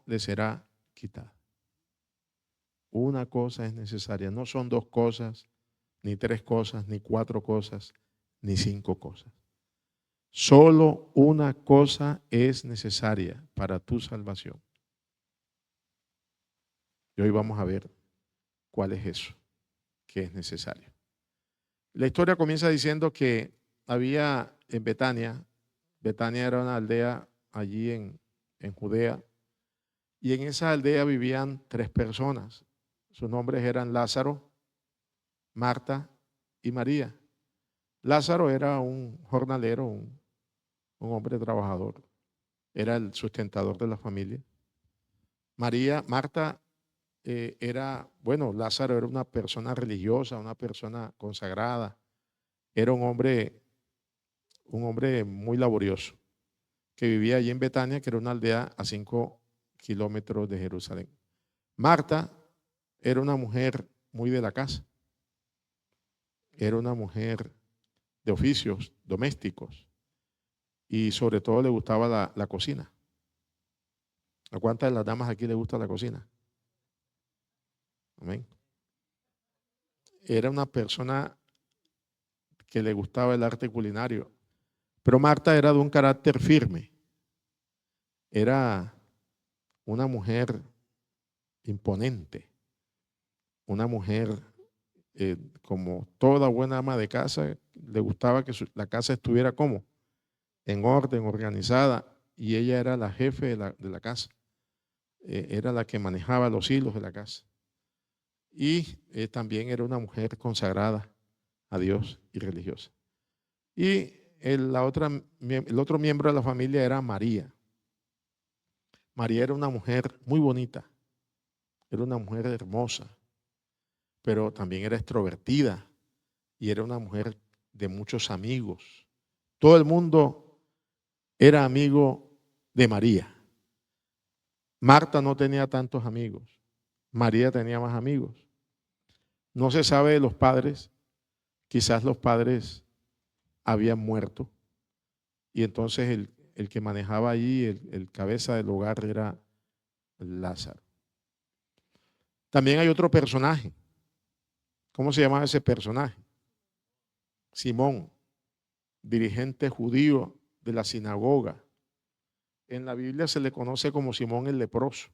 le será quitada. Una cosa es necesaria, no son dos cosas, ni tres cosas, ni cuatro cosas, ni cinco cosas. Solo una cosa es necesaria para tu salvación. Y hoy vamos a ver cuál es eso que es necesario. La historia comienza diciendo que había en Betania, Betania era una aldea allí en Judea, y en esa aldea vivían tres personas. Sus nombres eran Lázaro, Marta y María. Lázaro era un jornalero, un hombre trabajador, era el sustentador de la familia. Marta bueno, Lázaro era una persona religiosa, una persona consagrada, era un hombre muy laborioso, que vivía allí en Betania, que era una aldea a 5 kilómetros de Jerusalén. Marta era una mujer muy de la casa, era una mujer de oficios domésticos y sobre todo le gustaba la cocina. ¿A cuántas de las damas aquí le gusta la cocina? Amén. Era una persona que le gustaba el arte culinario, pero Marta era de un carácter firme, era una mujer imponente, una mujer como toda buena ama de casa, le gustaba que la casa estuviera como en orden, organizada, y ella era la jefe de la casa, era la que manejaba los hilos de la casa. Y también era una mujer consagrada a Dios y religiosa. Y el otro miembro de la familia era María. María era una mujer muy bonita, era una mujer hermosa, pero también era extrovertida y era una mujer de muchos amigos. Todo el mundo era amigo de María. Marta no tenía tantos amigos, María tenía más amigos. No se sabe de los padres, quizás los padres habían muerto y entonces el que manejaba allí, el cabeza del hogar era Lázaro. También hay otro personaje. ¿Cómo se llamaba ese personaje? Simón, dirigente judío de la sinagoga. En la Biblia se le conoce como Simón el leproso,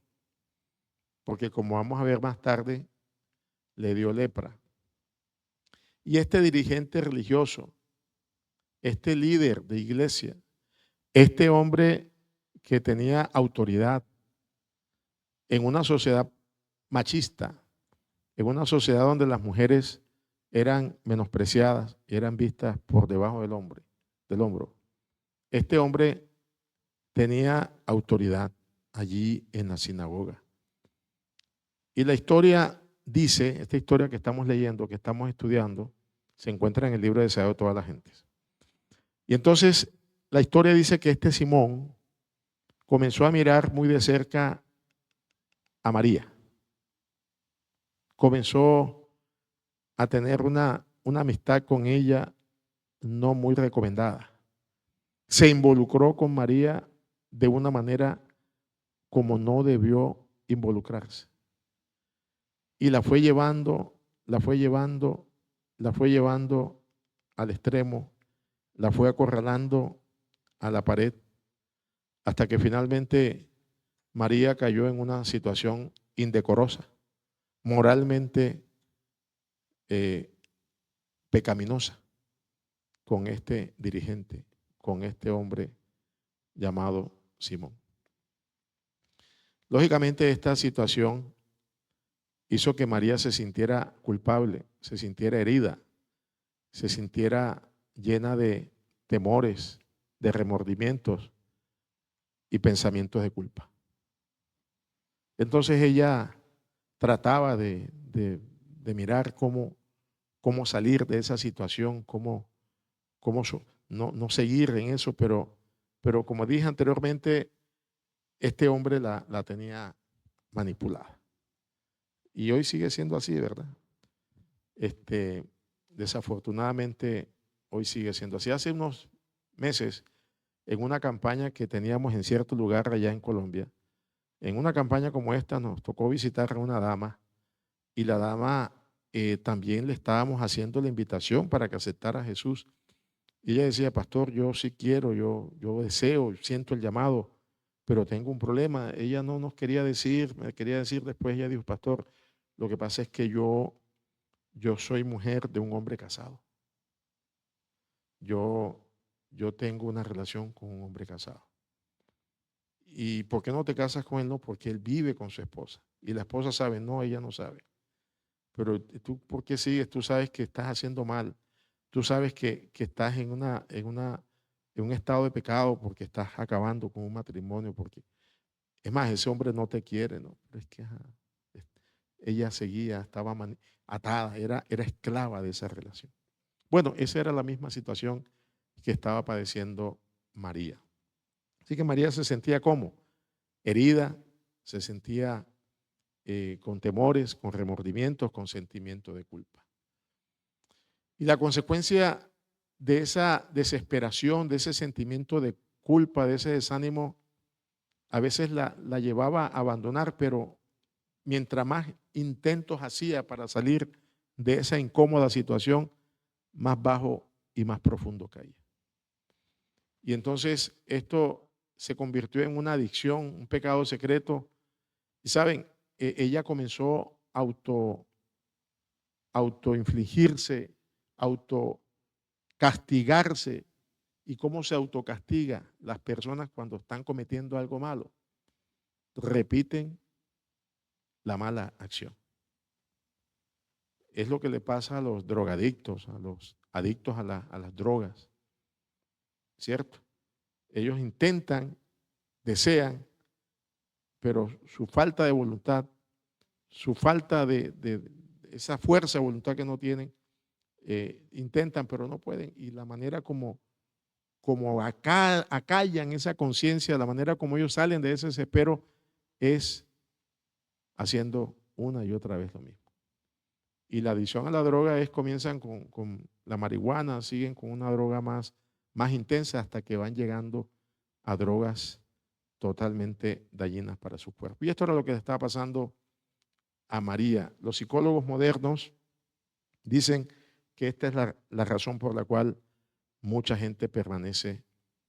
porque como vamos a ver más tarde, le dio lepra. Y este dirigente religioso, este líder de iglesia, este hombre que tenía autoridad en una sociedad machista, en una sociedad donde las mujeres eran menospreciadas, eran vistas por debajo del hombro. Este hombre tenía autoridad allí en la sinagoga. Y la historia dice, esta historia que estamos leyendo, que estamos estudiando, se encuentra en el libro de Deseo de todas las gentes. Y entonces la historia dice que este Simón comenzó a mirar muy de cerca a María. Comenzó a tener una amistad con ella no muy recomendada. Se involucró con María de una manera como no debió involucrarse. Y la fue llevando, la fue llevando, la fue llevando al extremo, la fue acorralando a la pared, hasta que finalmente María cayó en una situación indecorosa, moralmente pecaminosa, con este dirigente, con este hombre llamado Simón. Lógicamente esta situación hizo que María se sintiera culpable, se sintiera herida, se sintiera llena de temores, de remordimientos y pensamientos de culpa. Entonces ella trataba de mirar cómo salir de esa situación, cómo no seguir en eso, pero como dije anteriormente, este hombre la tenía manipulada. Y hoy sigue siendo así, ¿verdad? Desafortunadamente, hoy sigue siendo así. Hace unos meses, en una campaña que teníamos en cierto lugar allá en Colombia, En una campaña como esta nos tocó visitar a una dama y la dama también le estábamos haciendo la invitación para que aceptara a Jesús. Y ella decía, pastor, yo sí quiero, yo deseo, siento el llamado, pero tengo un problema. Ella no nos quería decir, me quería decir después, ella dijo, pastor, lo que pasa es que yo soy mujer de un hombre casado. Yo, yo tengo una relación con un hombre casado. ¿Y por qué no te casas con él? No, porque él vive con su esposa. Y la esposa sabe, no, ella no sabe. Pero tú, ¿por qué sigues? Tú sabes que estás haciendo mal. Tú sabes que estás en un estado de pecado porque estás acabando con un matrimonio. Porque, es más, ese hombre no te quiere, ¿no? Pero es que ella seguía, estaba atada, era esclava de esa relación. Bueno, esa era la misma situación que estaba padeciendo María. Así que María se sentía como herida, se sentía con temores, con remordimientos, con sentimiento de culpa. Y la consecuencia de esa desesperación, de ese sentimiento de culpa, de ese desánimo, a veces la llevaba a abandonar, pero mientras más intentos hacía para salir de esa incómoda situación, más bajo y más profundo caía. Y entonces esto se convirtió en una adicción, un pecado secreto. Y saben, ella comenzó a autoinfligirse, autocastigarse. ¿Y cómo se autocastiga? Las personas cuando están cometiendo algo malo, repiten la mala acción. Es lo que le pasa a los drogadictos, a los adictos a las drogas, ¿cierto? Ellos intentan, desean, pero su falta de voluntad, su falta de esa fuerza de voluntad que no tienen, intentan, pero no pueden. Y la manera como acallan esa conciencia, la manera como ellos salen de ese desespero es haciendo una y otra vez lo mismo. Y la adicción a la droga comienzan con la marihuana, siguen con una droga más intensa hasta que van llegando a drogas totalmente dañinas para su cuerpo. Y esto era lo que le estaba pasando a María. Los psicólogos modernos dicen que esta es la razón por la cual mucha gente permanece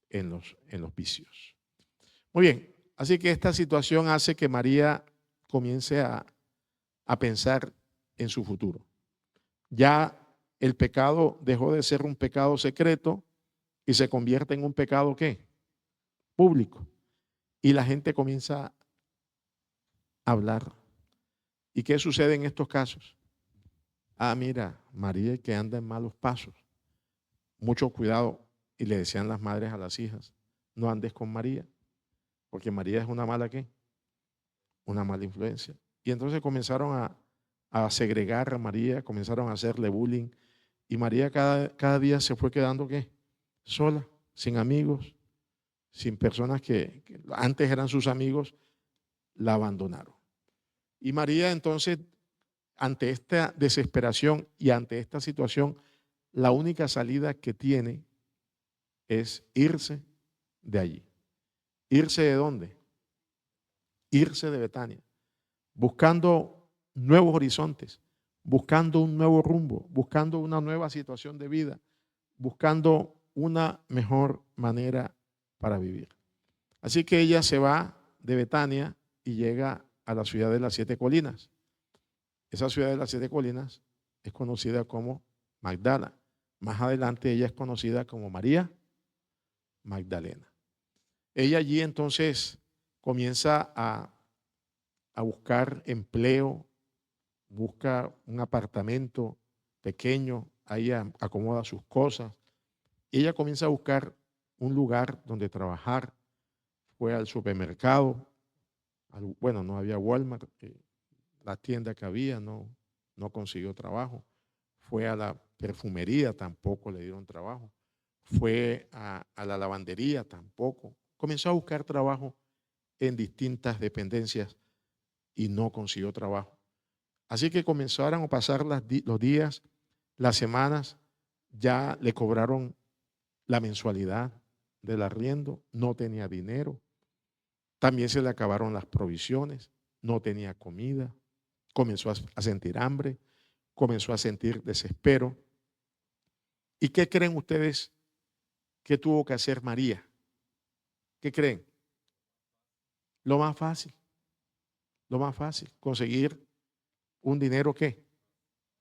en los vicios. Muy bien, así que esta situación hace que María comience a pensar en su futuro. Ya el pecado dejó de ser un pecado secreto y se convierte en un pecado ¿qué? Público. Y la gente comienza a hablar. ¿Y qué sucede en estos casos? Ah, mira, María que anda en malos pasos. Mucho cuidado. Y le decían las madres a las hijas, no andes con María, porque María es una mala ¿qué? Una mala influencia. Y entonces comenzaron a segregar a María, comenzaron a hacerle bullying. Y María cada día se fue quedando ¿qué? Sola, sin amigos, sin personas que antes eran sus amigos, la abandonaron. Y María entonces, ante esta desesperación y ante esta situación, la única salida que tiene es irse de allí. ¿Irse de dónde? Irse de Betania, buscando nuevos horizontes, buscando un nuevo rumbo, buscando una nueva situación de vida, buscando una mejor manera para vivir. Así que ella se va de Betania y llega a la ciudad de las Siete Colinas. Esa ciudad de las Siete Colinas es conocida como Magdala. Más adelante ella es conocida como María Magdalena. Ella allí entonces comienza a buscar empleo, busca un apartamento pequeño, ahí acomoda sus cosas. Ella comienza a buscar un lugar donde trabajar, fue al supermercado, bueno, no había Walmart, la tienda que había no consiguió trabajo, fue a la perfumería, tampoco le dieron trabajo, fue a la lavandería, tampoco. Comenzó a buscar trabajo en distintas dependencias y no consiguió trabajo. Así que comenzaron a pasar los días, las semanas, ya le cobraron la mensualidad del arriendo, no tenía dinero, También se le acabaron las provisiones, no tenía comida, comenzó a sentir hambre, comenzó a sentir desespero. ¿Y qué creen ustedes que tuvo que hacer María? ¿Qué creen? Lo más fácil, lo más fácil, conseguir un dinero ¿qué?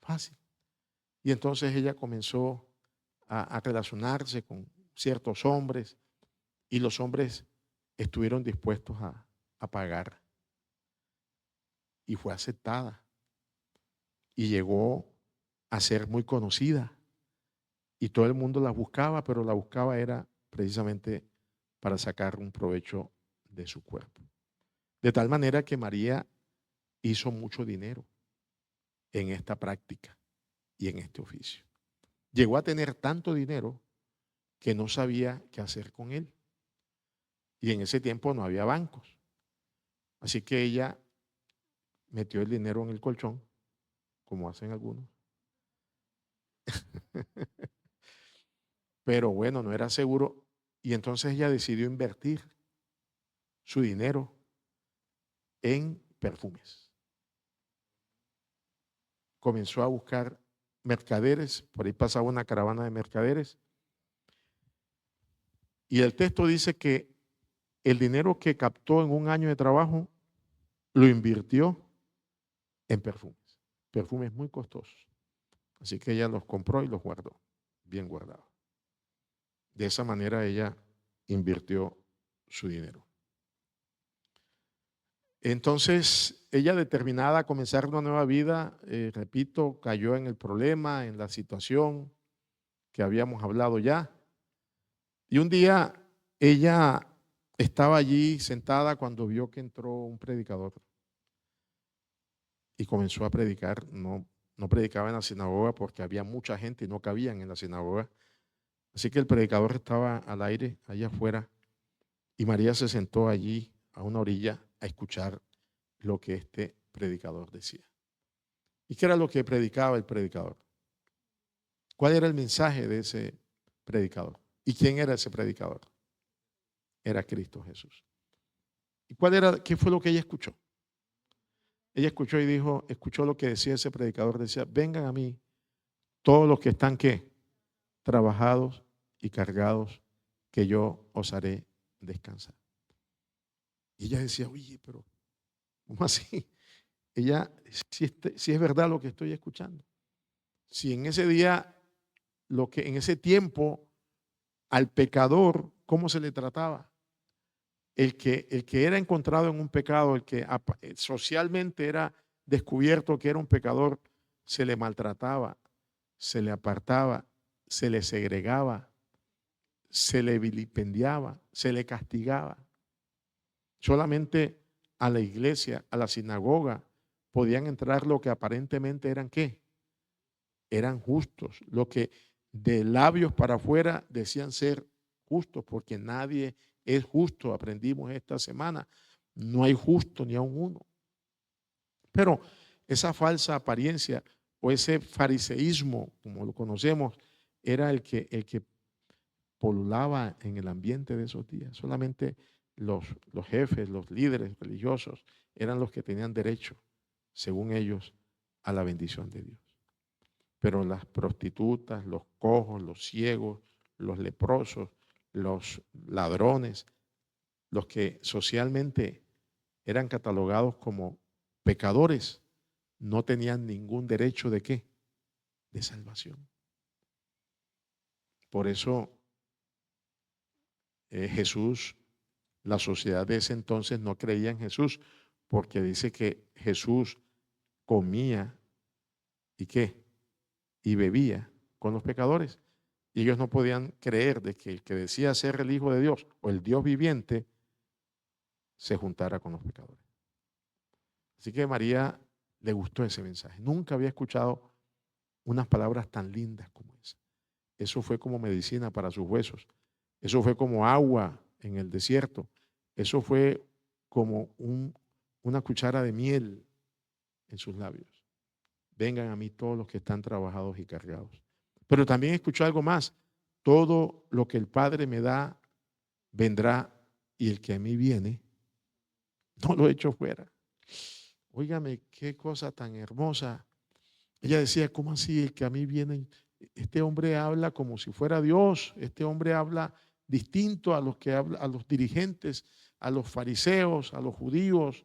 Fácil. Y entonces ella comenzó a relacionarse con ciertos hombres y los hombres estuvieron dispuestos a pagar. Y fue aceptada y llegó a ser muy conocida. Y todo el mundo la buscaba, pero la buscaba era precisamente para sacar un provecho de su cuerpo. De tal manera que María hizo mucho dinero en esta práctica y en este oficio. Llegó a tener tanto dinero que no sabía qué hacer con él. Y en ese tiempo no había bancos. Así que ella metió el dinero en el colchón, como hacen algunos. Pero bueno, no era seguro. Y entonces ella decidió invertir su dinero en perfumes. Comenzó a buscar mercaderes, por ahí pasaba una caravana de mercaderes. Y el texto dice que el dinero que captó en un año de trabajo lo invirtió en perfumes muy costosos. Así que ella los compró y los guardó, bien guardados. De esa manera ella invirtió su dinero. Entonces, ella determinada a comenzar una nueva vida, repito, cayó en el problema, en la situación que habíamos hablado ya. Y un día ella estaba allí sentada cuando vio que entró un predicador y comenzó a predicar. No predicaba en la sinagoga porque había mucha gente y no cabían en la sinagoga. Así que el predicador estaba al aire, allá afuera, y María se sentó allí a una orilla a escuchar lo que este predicador decía. ¿Y qué era lo que predicaba el predicador? ¿Cuál era el mensaje de ese predicador? ¿Y quién era ese predicador? Era Cristo Jesús. ¿Y qué fue lo que ella escuchó? Ella escuchó y dijo, escuchó lo que decía ese predicador, decía, vengan a mí todos los que están ¿qué? Trabajados y cargados, que yo os haré descansar. Y ella decía, oye, pero ¿cómo así? Ella, si es verdad lo que estoy escuchando. Si en ese día, en ese tiempo, al pecador, ¿cómo se le trataba? El que era encontrado en un pecado, el que socialmente era descubierto que era un pecador, se le maltrataba, se le apartaba, se le segregaba, se le vilipendiaba, se le castigaba. Solamente a la iglesia, a la sinagoga, podían entrar lo que aparentemente eran ¿qué? Eran justos, lo que de labios para afuera decían ser justos, porque nadie es justo, aprendimos esta semana, no hay justo ni aun uno. Pero esa falsa apariencia o ese fariseísmo, como lo conocemos, era el que polulaba en el ambiente de esos días. Solamente los jefes, los líderes religiosos eran los que tenían derecho, según ellos, a la bendición de Dios. Pero las prostitutas, los cojos, los ciegos, los leprosos, los ladrones, los que socialmente eran catalogados como pecadores, no tenían ningún derecho ¿de qué? De salvación. Por eso Jesús, la sociedad de ese entonces no creía en Jesús, porque dice que Jesús comía y qué, y bebía con los pecadores. Y ellos no podían creer de que el que decía ser el Hijo de Dios o el Dios viviente se juntara con los pecadores. Así que a María le gustó ese mensaje. Nunca había escuchado unas palabras tan lindas como esa. Eso fue como medicina para sus huesos. Eso fue como agua en el desierto. Eso fue como una cuchara de miel en sus labios. Vengan a mí todos los que están trabajados y cargados. Pero también escuchó algo más. Todo lo que el Padre me da vendrá, y el que a mí viene no lo echo fuera. Óigame, qué cosa tan hermosa. Ella decía, ¿cómo así? El que a mí viene, este hombre habla como si fuera Dios, este hombre habla distinto a los que habla, a los dirigentes, a los fariseos, a los judíos,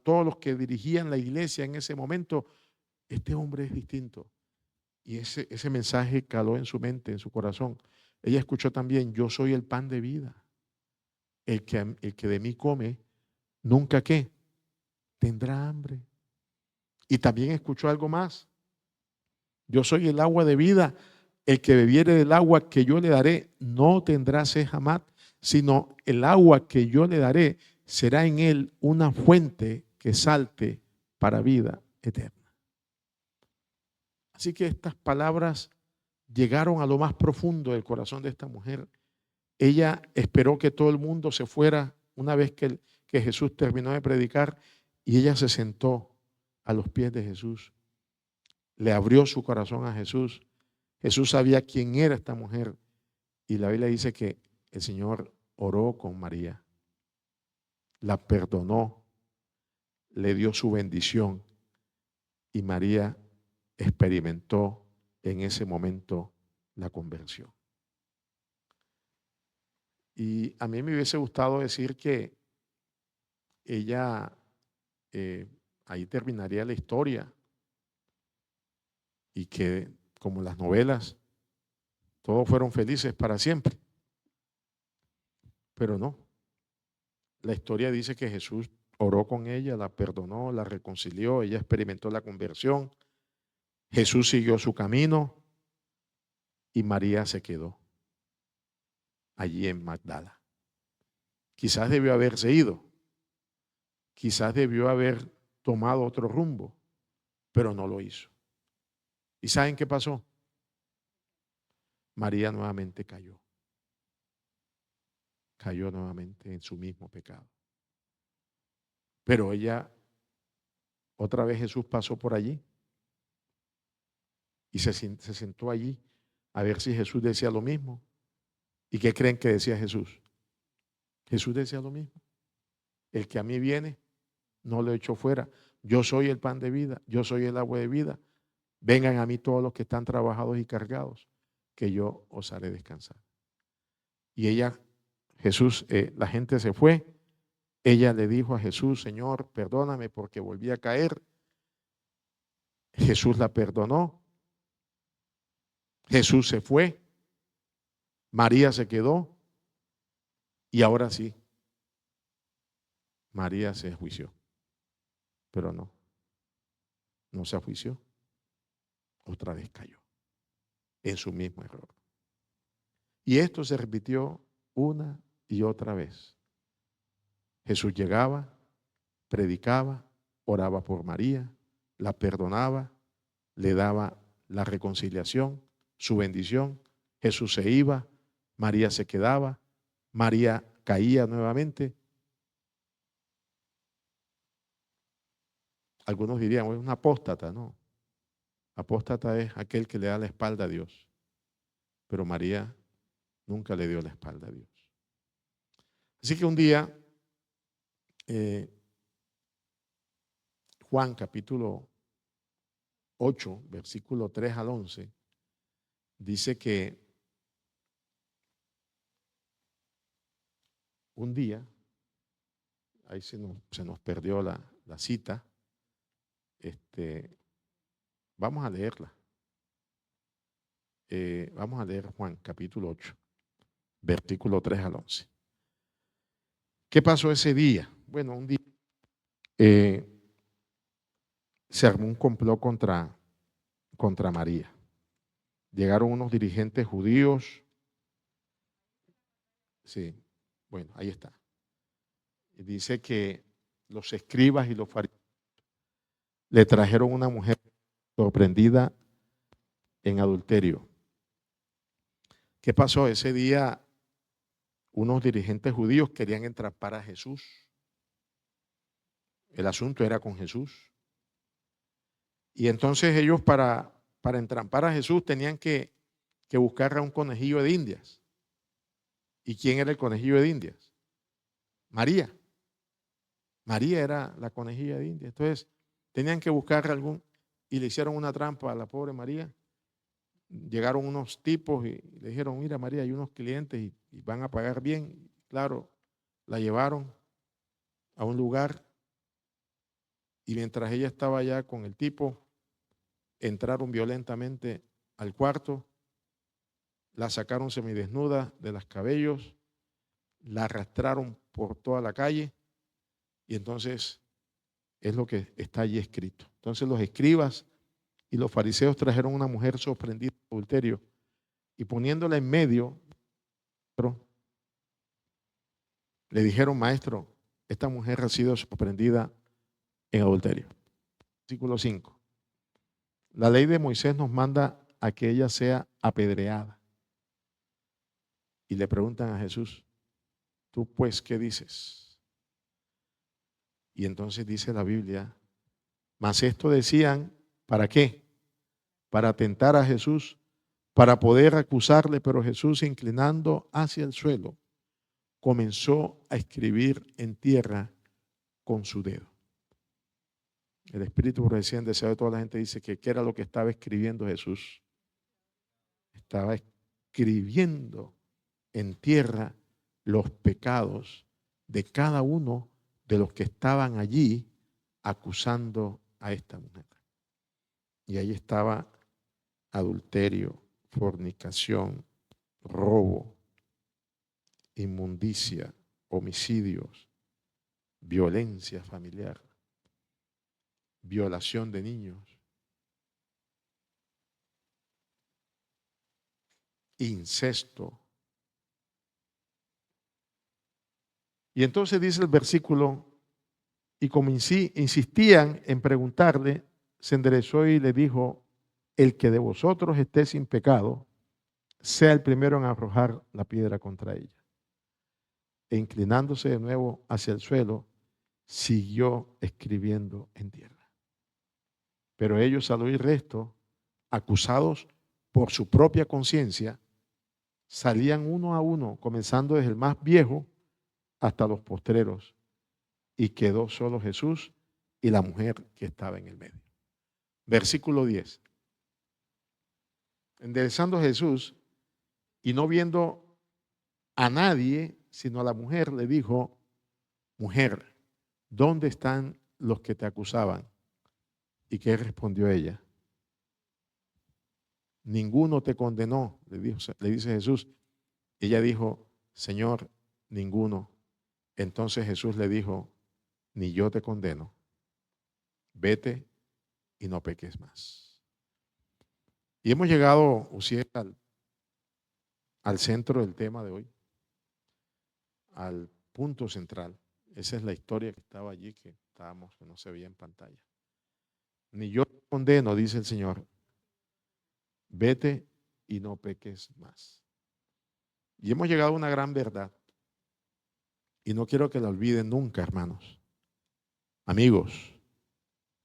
todos los que dirigían la iglesia en ese momento. Este hombre es distinto. Y ese mensaje caló en su mente, en su corazón. Ella escuchó también, yo soy el pan de vida. El que de mí come, nunca qué, tendrá hambre. Y también escuchó algo más. Yo soy el agua de vida. El que bebiere del agua que yo le daré no tendrá sed jamás, sino el agua que yo le daré será en él una fuente que salte para vida eterna. Así que estas palabras llegaron a lo más profundo del corazón de esta mujer. Ella esperó que todo el mundo se fuera una vez que Jesús terminó de predicar, y ella se sentó a los pies de Jesús. Le abrió su corazón a Jesús. Jesús sabía quién era esta mujer, y la Biblia dice que el Señor oró con María, la perdonó, le dio su bendición, y María experimentó en ese momento la conversión. Y a mí me hubiese gustado decir que ella, ahí terminaría la historia, y que, como las novelas, todos fueron felices para siempre. Pero no. La historia dice que Jesús oró con ella, la perdonó, la reconcilió, ella experimentó la conversión. Jesús siguió su camino y María se quedó allí en Magdala. Quizás debió haberse ido, quizás debió haber tomado otro rumbo, pero no lo hizo. ¿Y saben qué pasó? María nuevamente cayó nuevamente en su mismo pecado. Pero ella, otra vez Jesús pasó por allí y se sentó allí a ver si Jesús decía lo mismo. ¿Y qué creen que decía Jesús? Jesús decía lo mismo. El que a mí viene, no lo echo fuera. Yo soy el pan de vida, yo soy el agua de vida. Vengan a mí todos los que están trabajados y cargados, que yo os haré descansar. Y ella, Jesús, la gente se fue. Ella le dijo a Jesús, Señor, perdóname porque volví a caer. Jesús la perdonó. Jesús se fue. María se quedó. Y ahora sí, María se enjuició. Pero no se enjuició. Otra vez cayó en su mismo error. Y esto se repitió una y otra vez. Jesús llegaba, predicaba, oraba por María, la perdonaba, le daba la reconciliación, su bendición. Jesús se iba, María se quedaba, María caía nuevamente. Algunos dirían, es un apóstata, no. Apóstata es aquel que le da la espalda a Dios. Pero María nunca le dio la espalda a Dios. Así que un día, Juan capítulo 8, versículo 3 al 11, dice que un día, ahí se nos perdió la cita, vamos a leerla. Vamos a leer Juan capítulo 8, versículo 3 al 11. ¿Qué pasó ese día? Bueno, un día se armó un complot contra María. Llegaron unos dirigentes judíos. Sí, bueno, ahí está. Dice que los escribas y los fariseos le trajeron una mujer sorprendida en adulterio. ¿Qué pasó? Ese día unos dirigentes judíos querían entrampar a Jesús. El asunto era con Jesús. Y entonces ellos para entrampar a Jesús tenían que buscar a un conejillo de Indias. ¿Y quién era el conejillo de Indias? María. María era la conejilla de India. Entonces, tenían que buscar y le hicieron una trampa a la pobre María. Llegaron unos tipos y le dijeron, mira María, hay unos clientes y van a pagar bien. Claro, la llevaron a un lugar y mientras ella estaba allá con el tipo, entraron violentamente al cuarto, la sacaron semidesnuda de los cabellos, la arrastraron por toda la calle y entonces es lo que está allí escrito. Entonces los escribas y los fariseos trajeron una mujer sorprendida en adulterio y poniéndola en medio, le dijeron, maestro, esta mujer ha sido sorprendida en adulterio. Versículo 5. La ley de Moisés nos manda a que ella sea apedreada. Y le preguntan a Jesús, ¿tú pues qué dices? Y entonces dice la Biblia, mas esto decían, ¿para qué? Para tentar a Jesús, para poder acusarle, pero Jesús, inclinando hacia el suelo, comenzó a escribir en tierra con su dedo. El Espíritu recién deseo de toda la gente dice que ¿qué era lo que estaba escribiendo Jesús? Estaba escribiendo en tierra los pecados de cada uno de los que estaban allí acusando a esta mujer. Y ahí estaba adulterio, fornicación, robo, inmundicia, homicidios, violencia familiar, violación de niños, incesto. Y entonces dice el versículo, y como insistían en preguntarle, se enderezó y le dijo, el que de vosotros esté sin pecado, sea el primero en arrojar la piedra contra ella. E inclinándose de nuevo hacia el suelo, siguió escribiendo en tierra. Pero ellos, al oír esto, acusados por su propia conciencia, salían uno a uno, comenzando desde el más viejo hasta los postreros, y quedó solo Jesús y la mujer que estaba en el medio. Versículo 10. Enderezando Jesús y no viendo a nadie, sino a la mujer, le dijo, mujer, ¿dónde están los que te acusaban? ¿Y qué respondió ella? Ninguno te condenó, le dice Jesús. Ella dijo, Señor, ninguno. Entonces Jesús le dijo, ni yo te condeno. Vete y no peques más. Y hemos llegado, Uciel, al centro del tema de hoy, al punto central. Esa es la historia que estaba allí, que no se veía en pantalla. Ni yo te condeno, dice el Señor. Vete y no peques más. Y hemos llegado a una gran verdad. Y no quiero que la olviden nunca, hermanos. Amigos,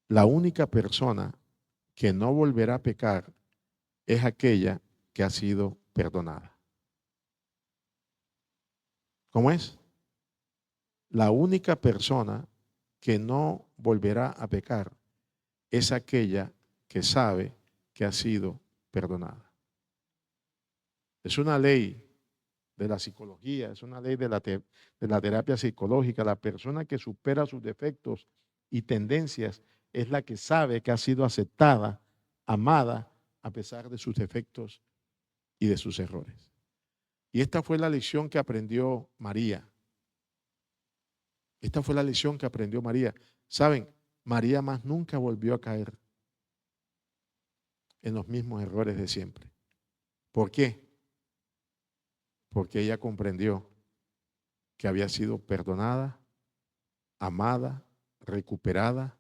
la única persona que no volverá a pecar es aquella que ha sido perdonada. ¿Cómo es? La única persona que no volverá a pecar es aquella que sabe que ha sido perdonada. Es una ley de la psicología, es una ley de la terapia psicológica. La persona que supera sus defectos y tendencias es la que sabe que ha sido aceptada, amada, a pesar de sus defectos y de sus errores. Y esta fue la lección que aprendió María. Esta fue la lección que aprendió María. ¿Saben? María más nunca volvió a caer en los mismos errores de siempre. ¿Por qué? Porque ella comprendió que había sido perdonada, amada, recuperada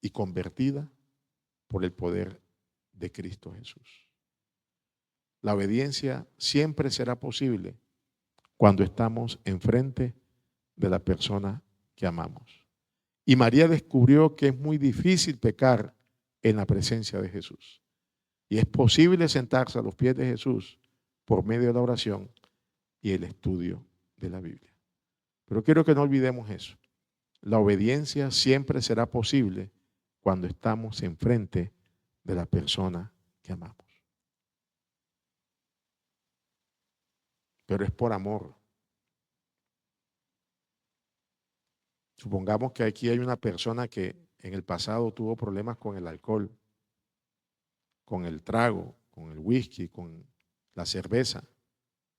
y convertida por el poder de Cristo Jesús. La obediencia siempre será posible cuando estamos enfrente de la persona que amamos. Y María descubrió que es muy difícil pecar en la presencia de Jesús. Y es posible sentarse a los pies de Jesús por medio de la oración y el estudio de la Biblia. Pero quiero que no olvidemos eso. la obediencia siempre será posible cuando estamos enfrente de la persona que amamos. Pero es por amor. Supongamos que aquí hay una persona que en el pasado tuvo problemas con el alcohol, con el trago, con el whisky, con la cerveza.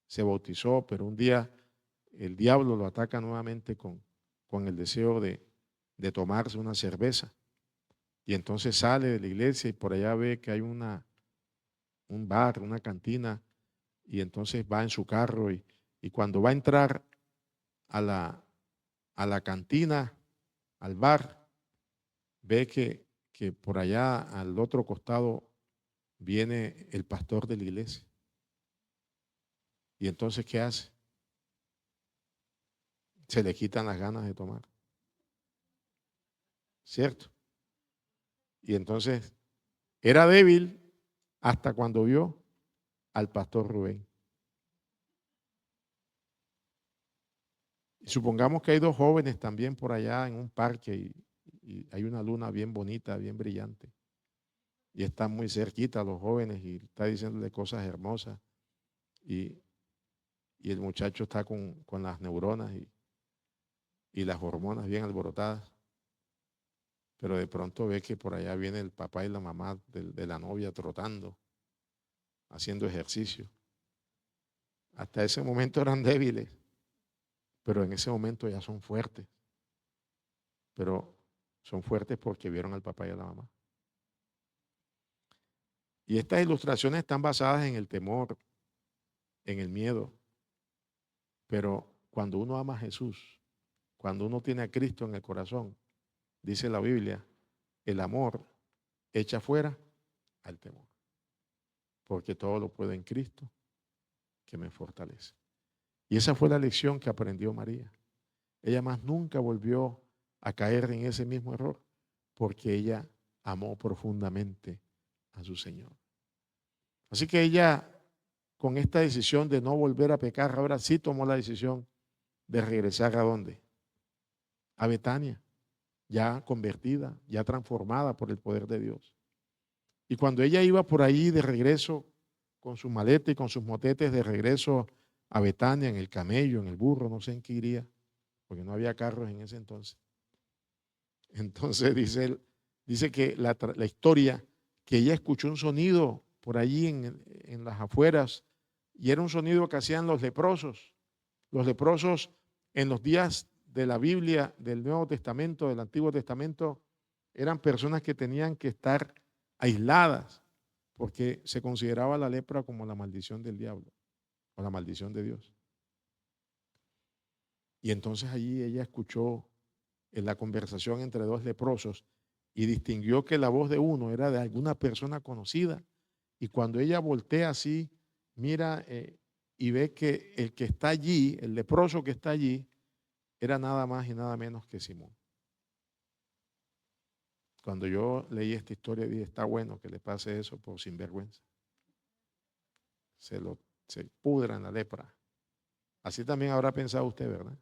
Se bautizó, pero un día el diablo lo ataca nuevamente con el deseo de tomarse una cerveza. Y entonces sale de la iglesia y por allá ve que hay un bar, una cantina, y entonces va en su carro y cuando va a entrar a la cantina, al bar, ve que por allá al otro costado viene el pastor de la iglesia. Y entonces, ¿qué hace? Se le quitan las ganas de tomar. ¿Cierto? Y entonces era débil hasta cuando vio al pastor Rubén. Y supongamos que hay dos jóvenes también por allá en un parque y hay una luna bien bonita, bien brillante. Y están muy cerquita los jóvenes y está diciéndole cosas hermosas. Y el muchacho está con las neuronas y las hormonas bien alborotadas. Pero de pronto ve que por allá viene el papá y la mamá de la novia trotando, haciendo ejercicio. Hasta ese momento eran débiles, pero en ese momento ya son fuertes. Pero son fuertes porque vieron al papá y a la mamá. Y estas ilustraciones están basadas en el temor, en el miedo. Pero cuando uno ama a Jesús, cuando uno tiene a Cristo en el corazón, dice la Biblia, el amor echa fuera al temor. Porque todo lo puedo en Cristo que me fortalece. Y esa fue la lección que aprendió María. Ella más nunca volvió a caer en ese mismo error porque ella amó profundamente a su Señor. Así que ella, con esta decisión de no volver a pecar, ahora sí tomó la decisión de regresar ¿a dónde? A Betania, ya convertida, ya transformada por el poder de Dios. Y cuando ella iba por ahí de regreso con su maleta y con sus motetes de regreso a Betania, en el camello, en el burro, no sé en qué iría, porque no había carros en ese entonces. Entonces dice que la historia, que ella escuchó un sonido por allí en las afueras, y era un sonido que hacían los leprosos. Los leprosos en los días de la Biblia, del Nuevo Testamento, del Antiguo Testamento, eran personas que tenían que estar aisladas, porque se consideraba la lepra como la maldición del diablo o la maldición de Dios. Y entonces allí ella escuchó en la conversación entre dos leprosos y distinguió que la voz de uno era de alguna persona conocida. Y cuando ella voltea así, mira y ve que el que está allí, el leproso que está allí, era nada más y nada menos que Simón. Cuando yo leí esta historia dije, está bueno que le pase eso por sinvergüenza. Se pudra en la lepra. Así también habrá pensado usted, ¿verdad?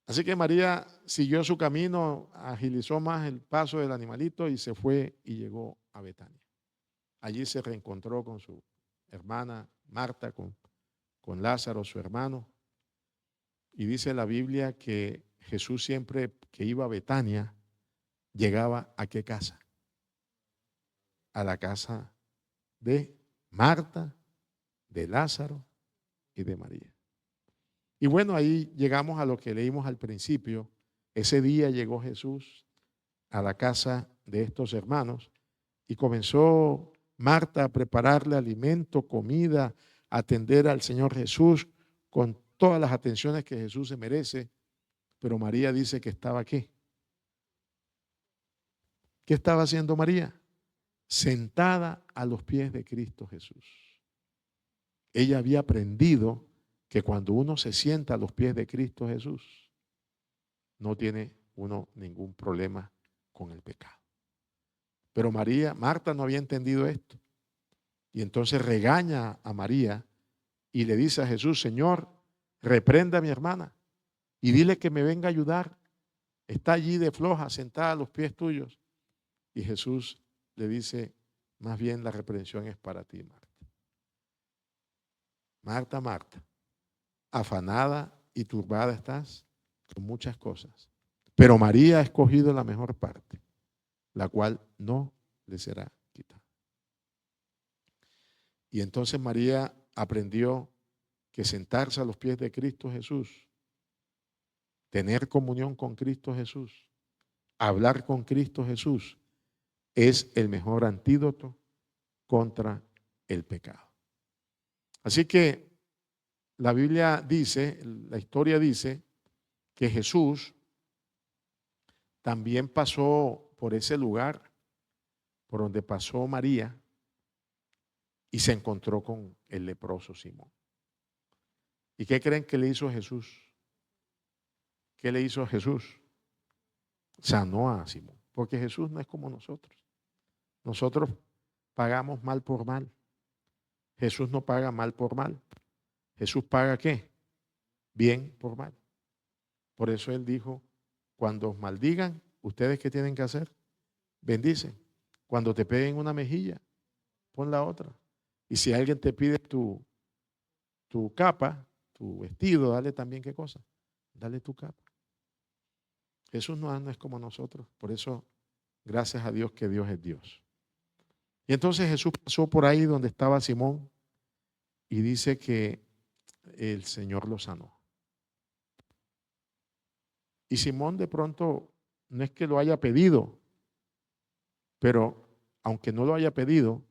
Así que María siguió su camino, agilizó más el paso del animalito y se fue y llegó a Betania. Allí se reencontró con su hermana Marta, con Lázaro, su hermano. Y dice la Biblia que Jesús siempre que iba a Betania, llegaba ¿a qué casa? A la casa de Marta, de Lázaro y de María. Y bueno, ahí llegamos a lo que leímos al principio. Ese día llegó Jesús a la casa de estos hermanos y comenzó Marta a prepararle alimento, comida, a atender al Señor Jesús con todas las atenciones que Jesús se merece. Pero María dice que estaba ¿qué? ¿Qué estaba haciendo María? Sentada a los pies de Cristo Jesús. Ella había aprendido que cuando uno se sienta a los pies de Cristo Jesús, no tiene uno ningún problema con el pecado. Pero Marta no había entendido esto. Y entonces regaña a María y le dice a Jesús, Señor, reprenda a mi hermana y dile que me venga a ayudar. Está allí de floja, sentada a los pies tuyos. Y Jesús le dice, más bien la reprensión es para ti, Marta. Marta, Marta, afanada y turbada estás con muchas cosas, pero María ha escogido la mejor parte, la cual no le será quitada. Y entonces María aprendió que sentarse a los pies de Cristo Jesús, tener comunión con Cristo Jesús, hablar con Cristo Jesús, es el mejor antídoto contra el pecado. Así que la Biblia dice, la historia dice, que Jesús también pasó por ese lugar, por donde pasó María, y se encontró con el leproso Simón. ¿Y qué creen que le hizo Jesús? ¿Qué le hizo Jesús? Sanó a Simón, porque Jesús no es como nosotros. Nosotros pagamos mal por mal. Jesús no paga mal por mal. Jesús paga ¿qué? Bien por mal. Por eso Él dijo, cuando os maldigan, ¿ustedes qué tienen que hacer? Bendicen. Cuando te peguen una mejilla, pon la otra. Y si alguien te pide tu capa, tu vestido, dale también qué cosa. Dale tu capa. Jesús no es como nosotros. Por eso, gracias a Dios que Dios es Dios. Y entonces Jesús pasó por ahí donde estaba Simón y dice que el Señor lo sanó. Y Simón de pronto no es que lo haya pedido, pero aunque no lo haya pedido,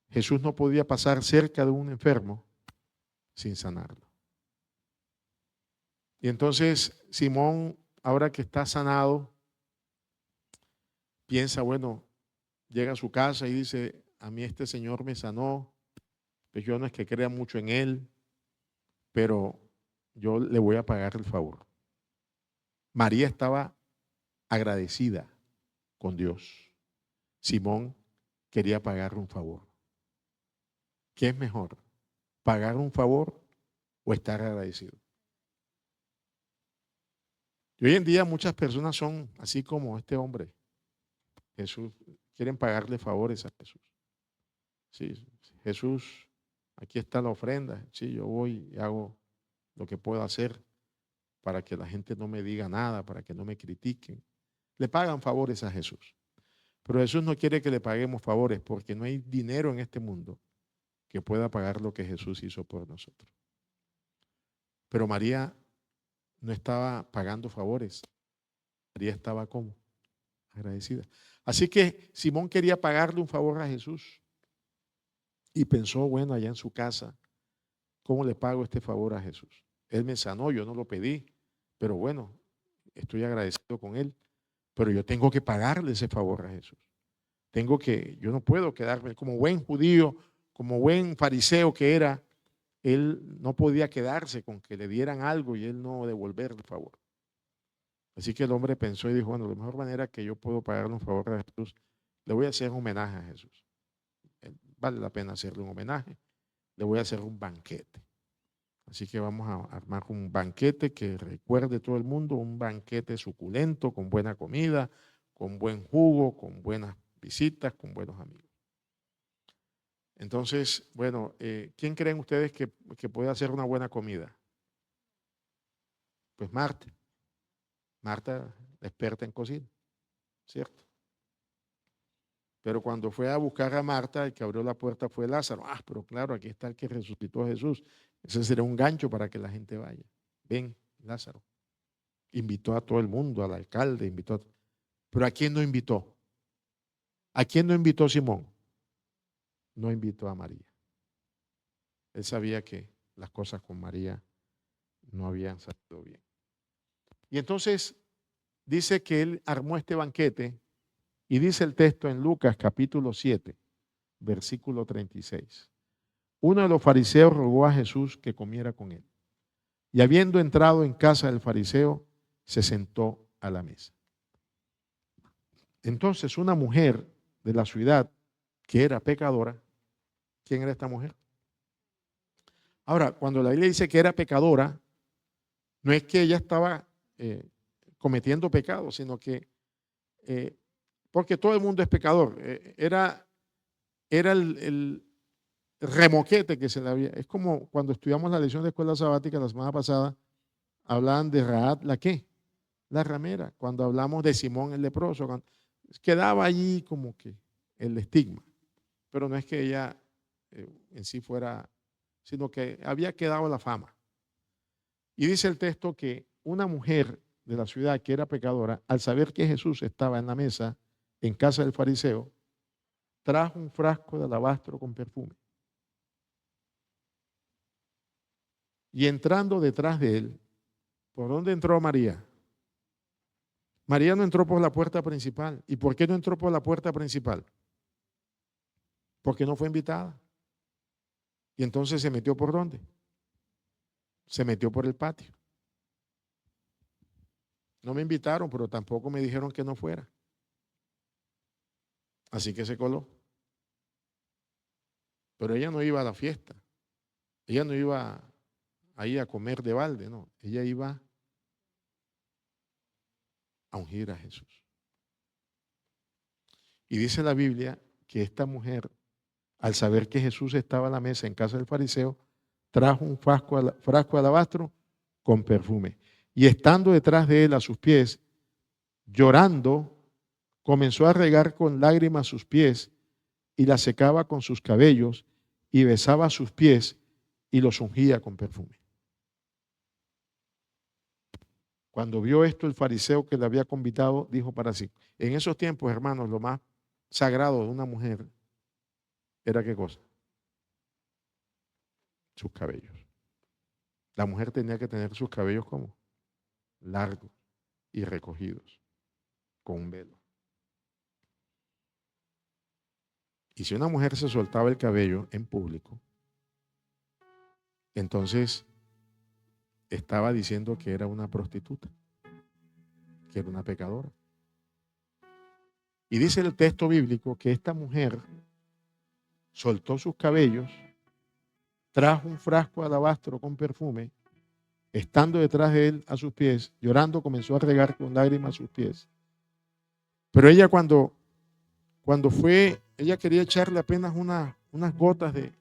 Jesús no podía pasar cerca de un enfermo sin sanarlo. Y entonces Simón, ahora que está sanado, piensa, bueno, llega a su casa y dice, a mí este Señor me sanó, pues yo no es que crea mucho en Él, pero yo le voy a pagar el favor. María estaba agradecida con Dios. Simón quería pagarle un favor. ¿Qué es mejor? ¿Pagar un favor o estar agradecido? Y hoy en día muchas personas son así como este hombre. Jesús, quieren pagarle favores a Jesús. Sí, Jesús, aquí está la ofrenda. Sí, yo voy y hago lo que puedo hacer para que la gente no me diga nada, para que no me critiquen. Le pagan favores a Jesús. Pero Jesús no quiere que le paguemos favores porque no hay dinero en este mundo que pueda pagar lo que Jesús hizo por nosotros. Pero María no estaba pagando favores. María estaba como agradecida. Así que Simón quería pagarle un favor a Jesús y pensó, bueno, allá en su casa, ¿cómo le pago este favor a Jesús? Él me sanó, yo no lo pedí, pero bueno, estoy agradecido con él, pero yo tengo que pagarle ese favor a Jesús. Yo no puedo quedarme como buen judío, como buen fariseo que era, él no podía quedarse con que le dieran algo y él no devolver el favor. Así que el hombre pensó y dijo, bueno, la mejor manera que yo puedo pagarle un favor a Jesús, le voy a hacer un homenaje a Jesús. Vale la pena hacerle un homenaje, le voy a hacer un banquete. Así que vamos a armar un banquete que recuerde todo el mundo, un banquete suculento, con buena comida, con buen jugo, con buenas visitas, con buenos amigos. Entonces, bueno, ¿quién creen ustedes que puede hacer una buena comida? Pues Marta. Marta, la experta en cocina, ¿cierto? Pero cuando fue a buscar a Marta, el que abrió la puerta fue Lázaro. Ah, pero claro, aquí está el que resucitó a Jesús. Ese será un gancho para que la gente vaya. Ven, Lázaro. Invitó a todo el mundo, al alcalde, invitó a... Pero ¿a quién no invitó? ¿A quién no invitó Simón? No invitó a María. Él sabía que las cosas con María no habían salido bien. Y entonces dice que él armó este banquete y dice el texto en Lucas capítulo 7, versículo 36. Uno de los fariseos rogó a Jesús que comiera con él. Y habiendo entrado en casa del fariseo, se sentó a la mesa. Entonces una mujer de la ciudad que era pecadora, ¿quién era esta mujer? Ahora, cuando la Biblia dice que era pecadora, no es que ella estaba cometiendo pecado, sino que, porque todo el mundo es pecador, era el remoquete que se le había. Es como cuando estudiamos la lección de escuela sabática la semana pasada, hablaban de Raab, ¿la qué? La ramera. Cuando hablamos de Simón el leproso, quedaba allí como que el estigma. Pero no es que ella en sí fuera, sino que había quedado la fama. Y dice el texto que una mujer de la ciudad que era pecadora, al saber que Jesús estaba en la mesa en casa del fariseo, trajo un frasco de alabastro con perfume. Y entrando detrás de él, ¿por dónde entró María? María no entró por la puerta principal. ¿Y por qué no entró por la puerta principal? Porque no fue invitada. Y entonces se metió ¿por dónde? Se metió por el patio. No me invitaron, pero tampoco me dijeron que no fuera. Así que se coló. Pero ella no iba a la fiesta. Ella no iba ahí a comer de balde, no. Ella iba a ungir a Jesús. Y dice la Biblia que esta mujer, al saber que Jesús estaba a la mesa en casa del fariseo, trajo un frasco de alabastro con perfume. Y estando detrás de él a sus pies, llorando, comenzó a regar con lágrimas sus pies y la secaba con sus cabellos y besaba sus pies y los ungía con perfume. Cuando vio esto el fariseo que le había convidado, dijo para sí. En esos tiempos, hermanos, lo más sagrado de una mujer era ¿qué cosa? Sus cabellos. La mujer tenía que tener sus cabellos como largos y recogidos con un velo. Y si una mujer se soltaba el cabello en público, entonces estaba diciendo que era una prostituta, que era una pecadora. Y dice el texto bíblico que esta mujer soltó sus cabellos, trajo un frasco de alabastro con perfume, estando detrás de él a sus pies, llorando, comenzó a regar con lágrimas sus pies. Pero ella cuando fue, ella quería echarle apenas unas gotas de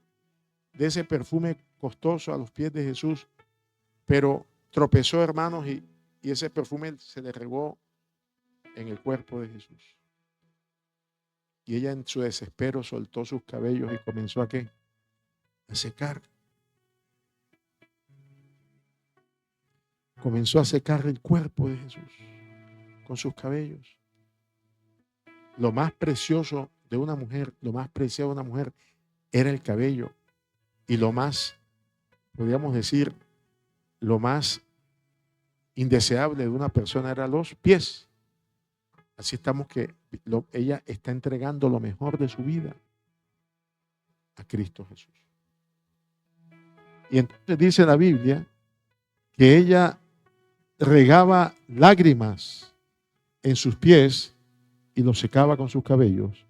ese perfume costoso a los pies de Jesús, pero tropezó, hermanos, y ese perfume se le regó en el cuerpo de Jesús. Y ella en su desespero soltó sus cabellos y comenzó ¿a qué? A secar. Comenzó a secar el cuerpo de Jesús con sus cabellos. Lo más precioso de una mujer, lo más preciado de una mujer era el cabello. Y lo más, podríamos decir, lo más indeseable de una persona eran los pies. Así estamos que ella está entregando lo mejor de su vida a Cristo Jesús. Y entonces dice la Biblia que ella regaba lágrimas en sus pies y los secaba con sus cabellos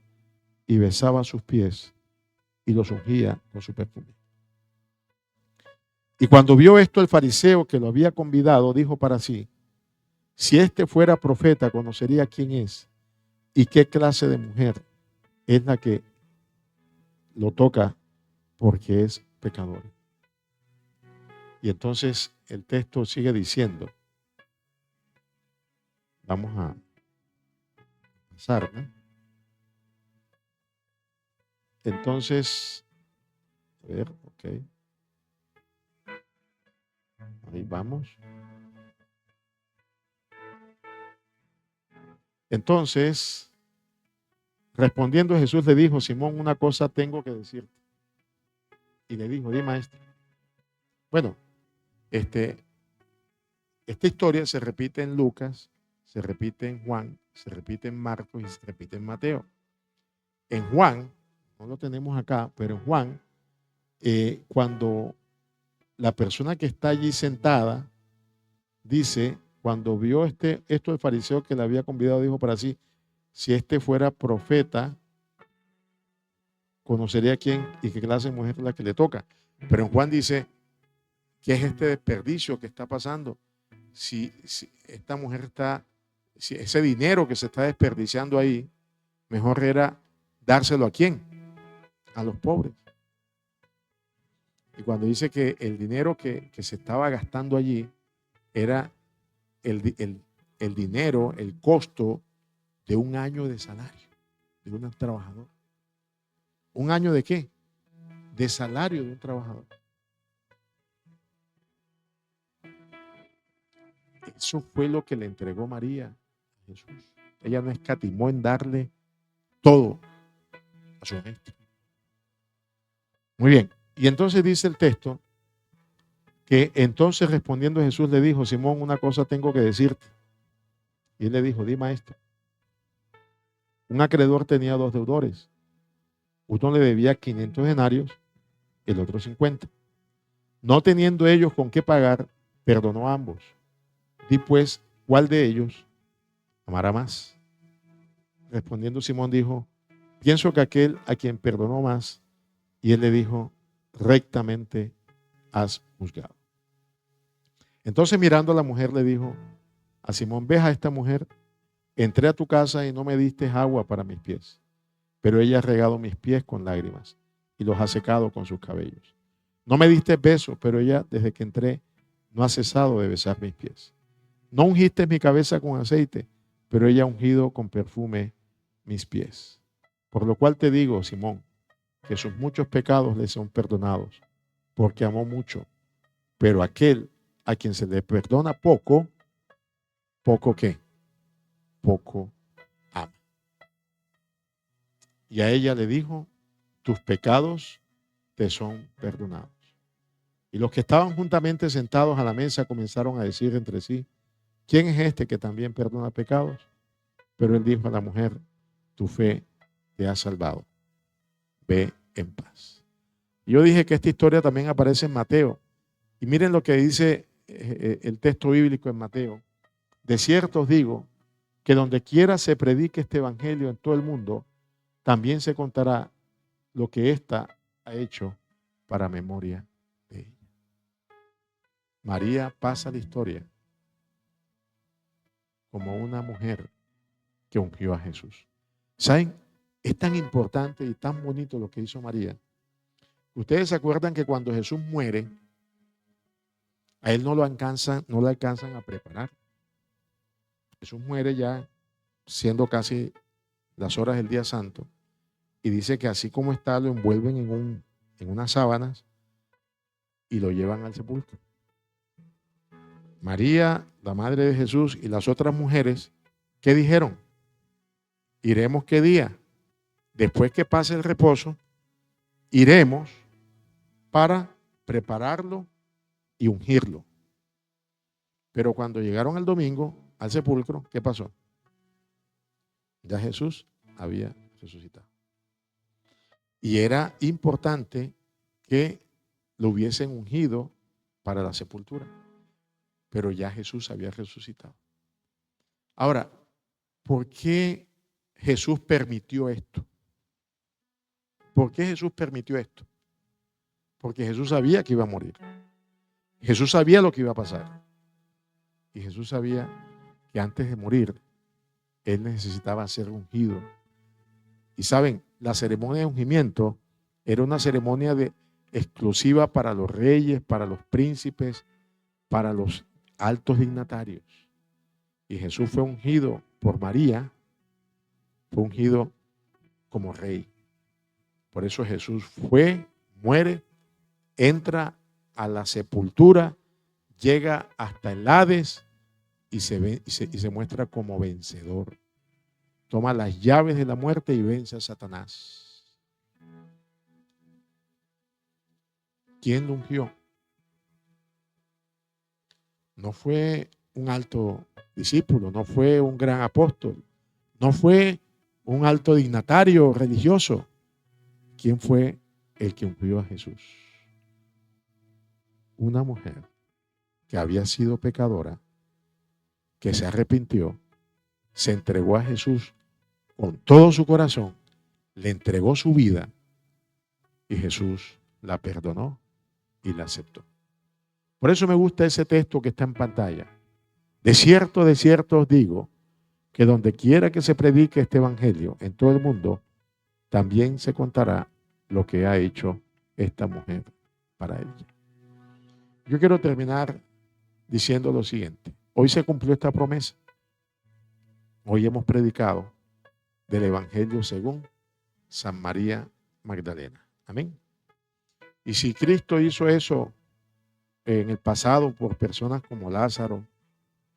y besaba sus pies y los ungía con su perfume. Y cuando vio esto el fariseo que lo había convidado, dijo para sí, si este fuera profeta, conocería quién es y qué clase de mujer es la que lo toca porque es pecador. Y entonces el texto sigue diciendo, vamos a pasar, ¿no? Entonces, a ver, ok. Ahí vamos. Entonces, respondiendo Jesús le dijo, Simón, una cosa tengo que decirte. Y le dijo, di maestro. Bueno, esta historia se repite en Lucas, se repite en Juan, se repite en Marcos y se repite en Mateo. En Juan, no lo tenemos acá, pero en Juan, cuando la persona que está allí sentada dice, cuando vio esto el fariseo que le había convidado, dijo para sí, si este fuera profeta, conocería quién y qué clase de mujer es la que le toca. Pero en Juan dice, ¿Qué es este desperdicio que está pasando? Si esta mujer está, si ese dinero que se está desperdiciando ahí, mejor era dárselo ¿a quién? A los pobres. Y cuando dice que el dinero que se estaba gastando allí era el dinero, el costo de un año de salario de un trabajador. ¿Un año de qué? De salario de un trabajador. Eso fue lo que le entregó María a Jesús. Ella no escatimó en darle todo a su maestro. Muy bien. Y entonces dice el texto que entonces respondiendo Jesús le dijo: Simón, una cosa tengo que decirte. Y él le dijo: di, maestro. Un acreedor tenía 2 deudores. Uno le debía 500 denarios, el otro 50. No teniendo ellos con qué pagar, perdonó a ambos. Di pues, ¿cuál de ellos amará más? Respondiendo Simón dijo: pienso que aquel a quien perdonó más. Y él le dijo: rectamente has juzgado. Entonces mirando a la mujer le dijo a Simón: ¿ves a esta mujer? Entré a tu casa y no me diste agua para mis pies, pero ella ha regado mis pies con lágrimas y los ha secado con sus cabellos. No me diste besos, pero ella desde que entré no ha cesado de besar mis pies. No ungiste mi cabeza con aceite, pero ella ha ungido con perfume mis pies. Por lo cual te digo, Simón, que sus muchos pecados le son perdonados, porque amó mucho. Pero aquel a quien se le perdona poco, ¿poco qué? Poco ama. Y a ella le dijo: tus pecados te son perdonados. Y los que estaban juntamente sentados a la mesa comenzaron a decir entre sí: ¿quién es este que también perdona pecados? Pero él dijo a la mujer: tu fe te ha salvado. Ve en paz. Yo dije que esta historia también aparece en Mateo. Y miren lo que dice el texto bíblico en Mateo. De cierto os digo que donde quiera se predique este evangelio en todo el mundo, también se contará lo que ésta ha hecho para memoria de ella. María pasa la historia como una mujer que ungió a Jesús. ¿Saben? Es tan importante y tan bonito lo que hizo María. Ustedes se acuerdan que cuando Jesús muere, a él no lo alcanzan a preparar. Jesús muere ya siendo casi las horas del día santo, y dice que así como está, lo envuelven en unas sábanas y lo llevan al sepulcro. María, la madre de Jesús, y las otras mujeres, ¿qué dijeron? Iremos ¿qué día? Después que pase el reposo, iremos para prepararlo y ungirlo. Pero cuando llegaron el domingo al sepulcro, ¿qué pasó? Ya Jesús había resucitado. Y era importante que lo hubiesen ungido para la sepultura, pero ya Jesús había resucitado. Ahora, ¿por qué Jesús permitió esto? ¿Por qué Jesús permitió esto? Porque Jesús sabía que iba a morir. Jesús sabía lo que iba a pasar. Y Jesús sabía que antes de morir, él necesitaba ser ungido. Y saben, la ceremonia de ungimiento era una ceremonia exclusiva para los reyes, para los príncipes, para los altos dignatarios. Y Jesús fue ungido por María, fue ungido como rey. Por eso Jesús fue, muere, entra a la sepultura, llega hasta el Hades y se muestra como vencedor. Toma las llaves de la muerte y vence a Satanás. ¿Quién lo ungió? No fue un alto discípulo, no fue un gran apóstol, no fue un alto dignatario religioso. ¿Quién fue el que ungió a Jesús? Una mujer que había sido pecadora, que se arrepintió, se entregó a Jesús con todo su corazón, le entregó su vida y Jesús la perdonó y la aceptó. Por eso me gusta ese texto que está en pantalla. De cierto os digo, que donde quiera que se predique este evangelio en todo el mundo, también se contará lo que ha hecho esta mujer para ella. Yo quiero terminar diciendo lo siguiente. Hoy se cumplió esta promesa. Hoy hemos predicado del evangelio según San María Magdalena. Amén. Y si Cristo hizo eso en el pasado por personas como Lázaro,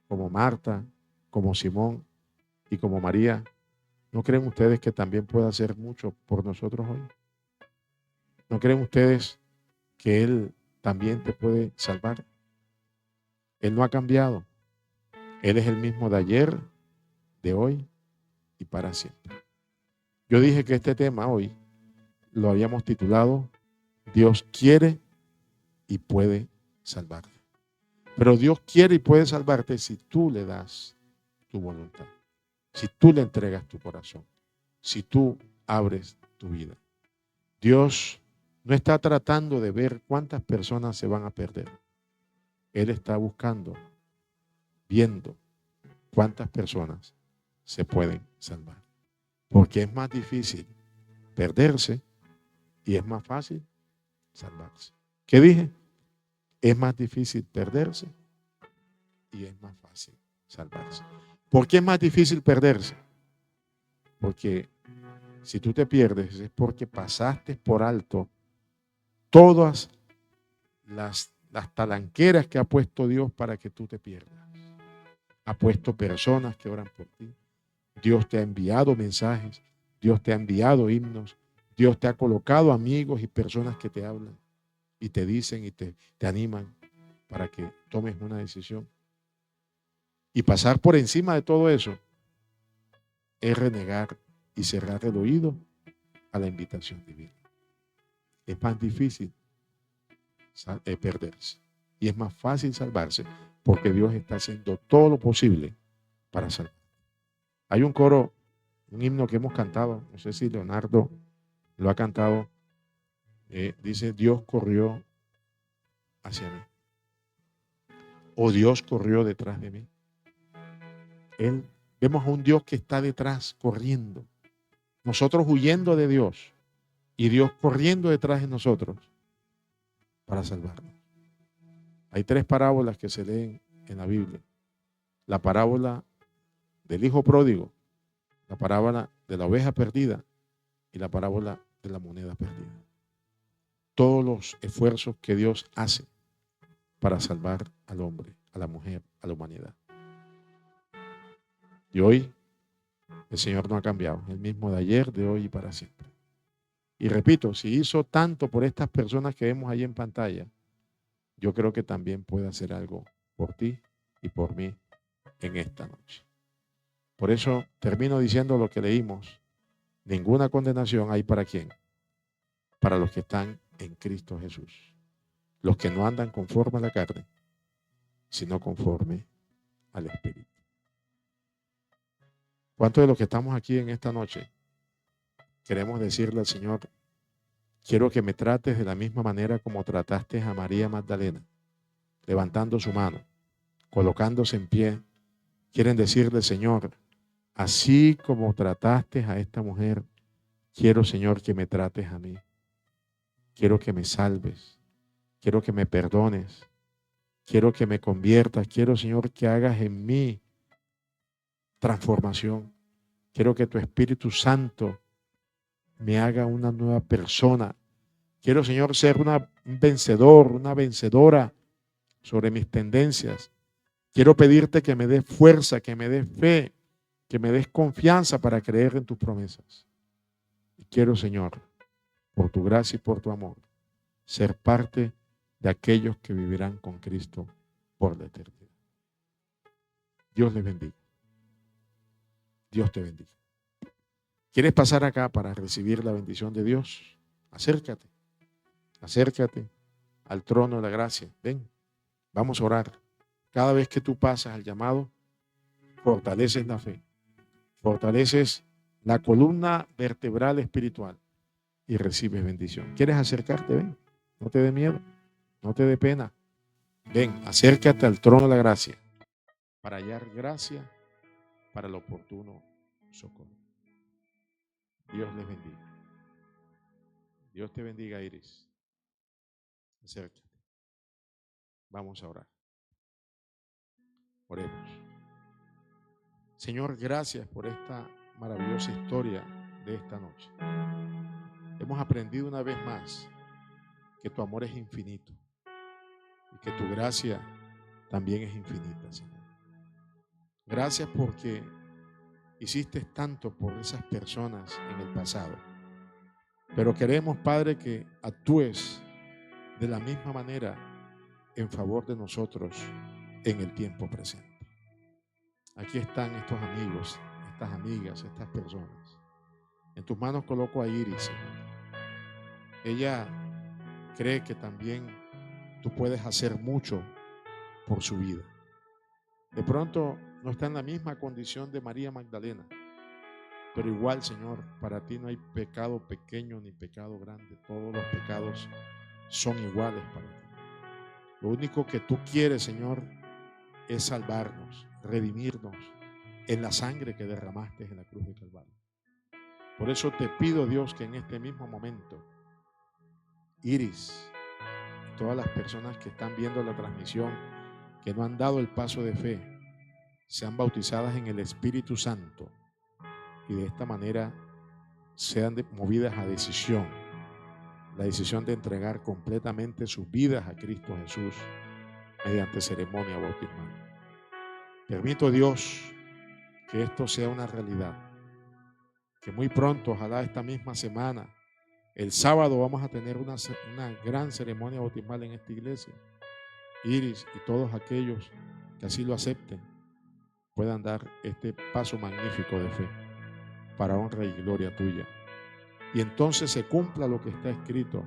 como Marta, como Simón y como María, ¿no creen ustedes que también puede hacer mucho por nosotros hoy? ¿No creen ustedes que Él también te puede salvar? Él no ha cambiado. Él es el mismo de ayer, de hoy y para siempre. Yo dije que este tema hoy lo habíamos titulado Dios quiere y puede salvarte. Pero Dios quiere y puede salvarte si tú le das tu voluntad, si tú le entregas tu corazón, si tú abres tu vida. Dios no está tratando de ver cuántas personas se van a perder. Él está buscando, viendo cuántas personas se pueden salvar. Porque es más difícil perderse y es más fácil salvarse. ¿Qué dije? Es más difícil perderse y es más fácil salvarse. ¿Por qué es más difícil perderse? Porque si tú te pierdes es porque pasaste por alto todas las talanqueras que ha puesto Dios para que tú te pierdas. Ha puesto personas que oran por ti. Dios te ha enviado mensajes. Dios te ha enviado himnos. Dios te ha colocado amigos y personas que te hablan y te dicen y te animan para que tomes una decisión. Y pasar por encima de todo eso es renegar y cerrar el oído a la invitación divina. Es más difícil perderse y es más fácil salvarse porque Dios está haciendo todo lo posible para salvar. Hay un coro, un himno que hemos cantado, no sé si Leonardo lo ha cantado, dice: Dios corrió hacia mí, o Dios corrió detrás de mí. Vemos a un Dios que está detrás corriendo, nosotros huyendo de Dios y Dios corriendo detrás de nosotros para salvarnos. Hay 3 parábolas que se leen en la Biblia: la parábola del hijo pródigo, la parábola de la oveja perdida y la parábola de la moneda perdida. Todos los esfuerzos que Dios hace para salvar al hombre, a la mujer, a la humanidad. Y hoy el Señor no ha cambiado, el mismo de ayer, de hoy y para siempre. Y repito, si hizo tanto por estas personas que vemos ahí en pantalla, yo creo que también puede hacer algo por ti y por mí en esta noche. Por eso termino diciendo lo que leímos: ninguna condenación hay para quién, para los que están en Cristo Jesús, los que no andan conforme a la carne, sino conforme al Espíritu. ¿Cuántos de los que estamos aquí en esta noche queremos decirle al Señor: quiero que me trates de la misma manera como trataste a María Magdalena, levantando su mano, colocándose en pie? Quieren decirle: Señor, así como trataste a esta mujer, quiero, Señor, que me trates a mí. Quiero que me salves. Quiero que me perdones. Quiero que me conviertas. Quiero, Señor, que hagas en mí transformación. Quiero que tu Espíritu Santo me haga una nueva persona. Quiero, Señor, ser un vencedor, una vencedora sobre mis tendencias. Quiero pedirte que me des fuerza, que me des fe, que me des confianza para creer en tus promesas. Y quiero, Señor, por tu gracia y por tu amor, ser parte de aquellos que vivirán con Cristo por la eternidad. Dios les bendiga. Dios te bendiga. ¿Quieres pasar acá para recibir la bendición de Dios? Acércate. Acércate al trono de la gracia. Ven, vamos a orar. Cada vez que tú pasas al llamado, fortaleces la fe, fortaleces la columna vertebral espiritual y recibes bendición. ¿Quieres acercarte? Ven, no te dé miedo, no te dé pena. Ven, acércate al trono de la gracia para hallar gracia para el oportuno socorro. Dios les bendiga. Dios te bendiga, Iris. Acércate. Vamos a orar. Oremos. Señor, gracias por esta maravillosa historia de esta noche. Hemos aprendido una vez más que tu amor es infinito y que tu gracia también es infinita, Señor. Gracias porque hiciste tanto por esas personas en el pasado. Pero queremos, Padre, que actúes de la misma manera en favor de nosotros en el tiempo presente. Aquí están estos amigos, estas amigas, estas personas. En tus manos coloco a Iris, Señor. Ella cree que también tú puedes hacer mucho por su vida. De pronto no está en la misma condición de María Magdalena, pero igual, Señor, para ti no hay pecado pequeño ni pecado grande. Todos los pecados son iguales para ti. Lo único que tú quieres, Señor, es salvarnos, redimirnos en la sangre que derramaste en la cruz de Calvario. Por eso te pido, Dios, que en este mismo momento, Iris, todas las personas que están viendo la transmisión, que no han dado el paso de fe, sean bautizadas en el Espíritu Santo y de esta manera sean movidas a decisión, la decisión de entregar completamente sus vidas a Cristo Jesús mediante ceremonia bautismal. Permito, Dios, que esto sea una realidad, que muy pronto, ojalá esta misma semana, el sábado vamos a tener una gran ceremonia bautismal en esta iglesia. Iris y todos aquellos que así lo acepten puedan dar este paso magnífico de fe para honra y gloria tuya. Y entonces se cumpla lo que está escrito.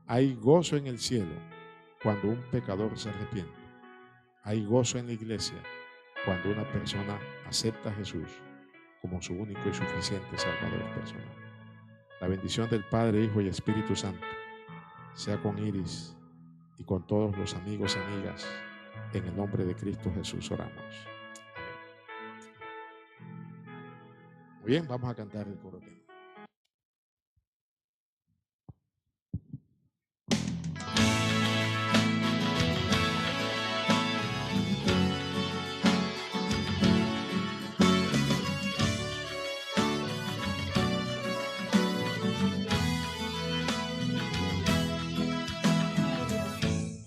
Hay gozo en el cielo cuando un pecador se arrepiente. Hay gozo en la iglesia cuando una persona acepta a Jesús como su único y suficiente Salvador personal. La bendición del Padre, Hijo y Espíritu Santo sea con Iris y con todos los amigos y amigas. En el nombre de Cristo Jesús oramos. Amén. Muy bien, vamos a cantar el coro.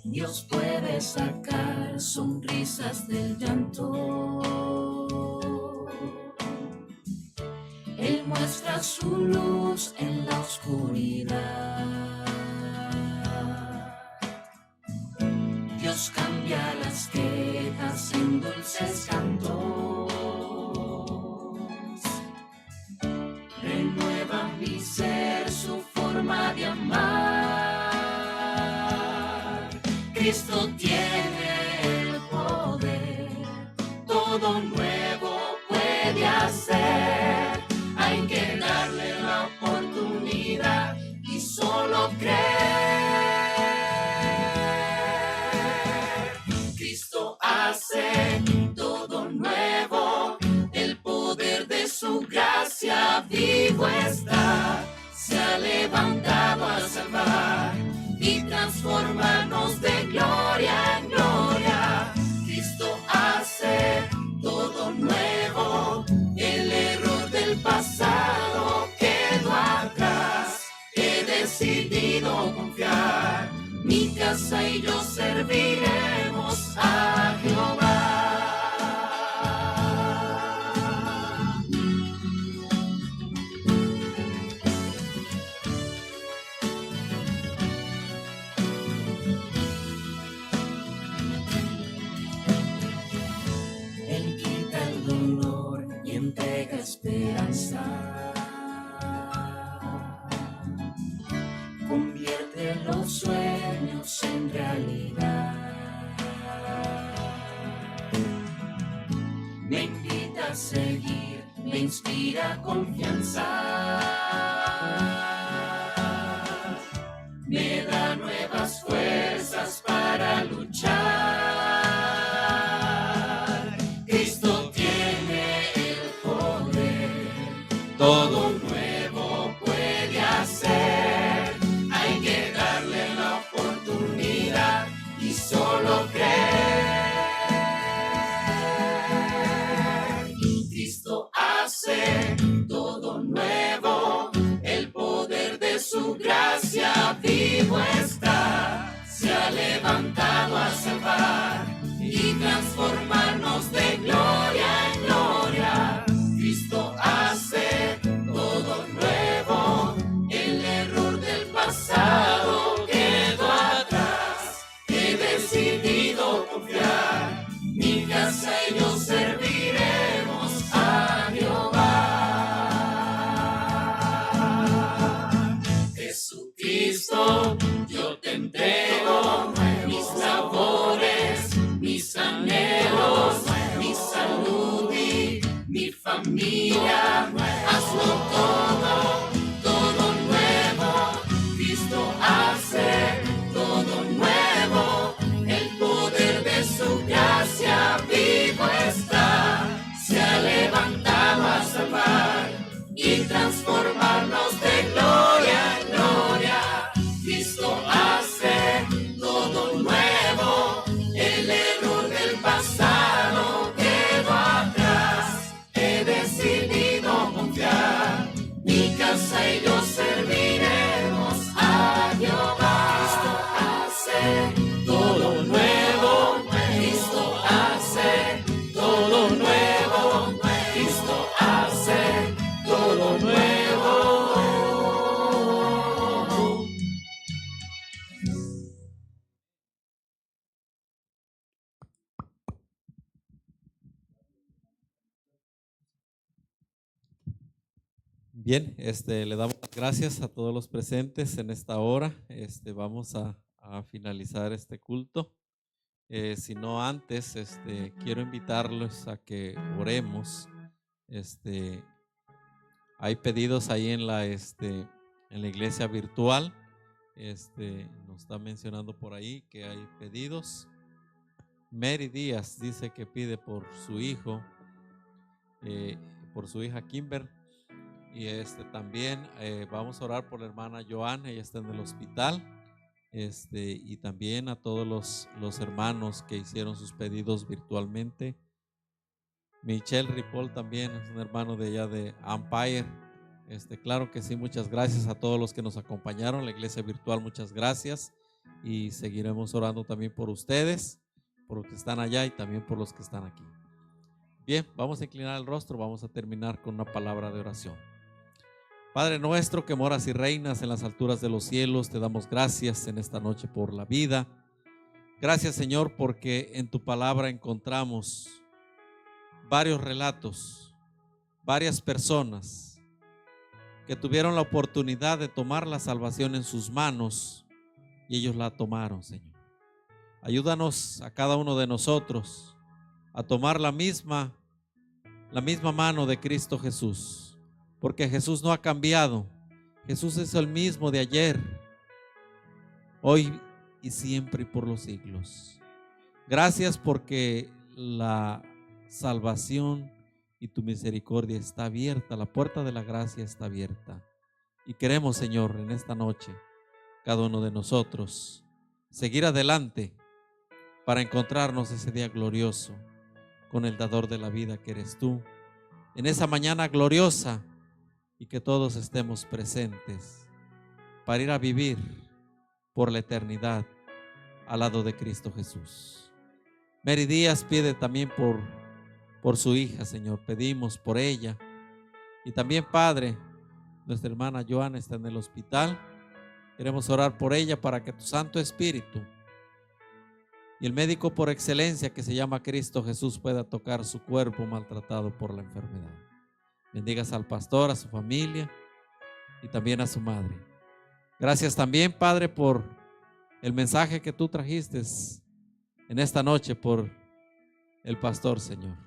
Dios puede sacar sonrisas del llanto. Él muestra su luz en la oscuridad. Dios cambia las quejas en dulces cantos. Renueva mi ser su forma de amar. Cristo tiene el poder, todo nuevo puede hacer. Hay que darle la oportunidad y solo creer. Cristo hace todo nuevo, el poder de su gracia vivo está. Se ha levantado a salvar y transformarnos de gloria en gloria. Cristo hace todo nuevo, el error del pasado quedó atrás. He decidido confiar, mi casa y yo serviremos a Jehová. Entrega esperanza, convierte los sueños en realidad. Me invita a seguir, me inspira confianza, me da nuevas fuerzas para luchar. Cristo tiene el poder, todo nuevo puede hacer. Hay que darle la oportunidad y solo creer. Cristo hace todo nuevo, el poder de su gracia vivo está. Se ha levantado a salvar y transformarnos de gloria en gloria. Cristo hace todo nuevo, el error del pasado quedó atrás. He decidido confiar, mi casa y yo serviremos a Jehová. Jesucristo, yo te entrego mis labores, mis anhelos, mi salud y mi familia. Hazlo todo, todo nuevo. Cristo hace todo nuevo. El poder de su gracia vivo está. Se ha levantado a salvar y transformarnos de gloria en gloria. Cristo hace todo nuevo, el error del pasado quedó atrás. He decidido confiar, mi casa y yo serviremos a Jehová. Cristo hace todo nuevo, Cristo hace todo nuevo, Cristo hace todo nuevo. Bien, le damos las gracias a todos los presentes en esta hora. Vamos a finalizar este culto. Si no antes, quiero invitarlos a que oremos. Hay pedidos ahí en la iglesia virtual. Nos está mencionando por ahí que hay pedidos. Mary Díaz dice que pide por su hijo, por su hija Kimber. Y también vamos a orar por la hermana Joana, ella está en el hospital. Y también a todos los hermanos que hicieron sus pedidos virtualmente. Michelle Ripoll también es un hermano de allá de Empire. Claro que sí, muchas gracias a todos los que nos acompañaron, la iglesia virtual, muchas gracias. Y seguiremos orando también por ustedes, por los que están allá y también por los que están aquí. Bien, vamos a inclinar el rostro, vamos a terminar con una palabra de oración. Padre nuestro que moras y reinas en las alturas de los cielos, te damos gracias en esta noche por la vida. Gracias, Señor, porque en tu palabra encontramos varios relatos, varias personas que tuvieron la oportunidad de tomar la salvación en sus manos y ellos la tomaron, Señor. Ayúdanos a cada uno de nosotros a tomar la misma mano de Cristo Jesús. Porque Jesús no ha cambiado. Jesús es el mismo de ayer, hoy y siempre y por los siglos. Gracias porque la salvación y tu misericordia está abierta. La puerta de la gracia está abierta. Y queremos, Señor, en esta noche, cada uno de nosotros, seguir adelante para encontrarnos ese día glorioso con el dador de la vida que eres tú. En esa mañana gloriosa, y que todos estemos presentes para ir a vivir por la eternidad al lado de Cristo Jesús. Mary Díaz pide también por su hija, Señor. Pedimos por ella. Y también, Padre, nuestra hermana Joana está en el hospital. Queremos orar por ella para que tu Santo Espíritu y el médico por excelencia que se llama Cristo Jesús pueda tocar su cuerpo maltratado por la enfermedad. Bendigas al pastor, a su familia y también a su madre. Gracias también, Padre, por el mensaje que tú trajiste en esta noche por el pastor, Señor.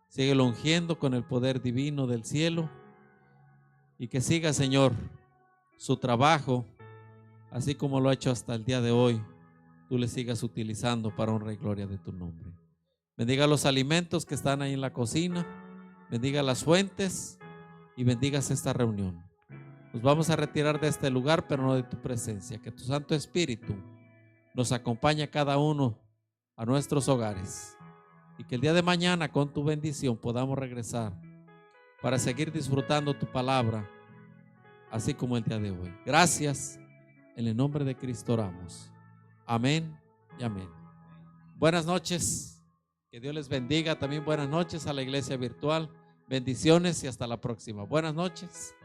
Síguelo ungiendo con el poder divino del cielo y que siga, Señor, su trabajo, así como lo ha hecho hasta el día de hoy. Tú le sigas utilizando para honra y gloria de tu nombre. Bendiga los alimentos que están ahí en la cocina. Bendiga las fuentes y bendigas esta reunión. Nos vamos a retirar de este lugar, pero no de tu presencia. Que tu Santo Espíritu nos acompañe a cada uno a nuestros hogares. Y que el día de mañana, con tu bendición, podamos regresar para seguir disfrutando tu palabra, así como el día de hoy. Gracias. En el nombre de Cristo oramos. Amén y amén. Buenas noches. Que Dios les bendiga. También buenas noches a la iglesia virtual. Bendiciones y hasta la próxima. Buenas noches.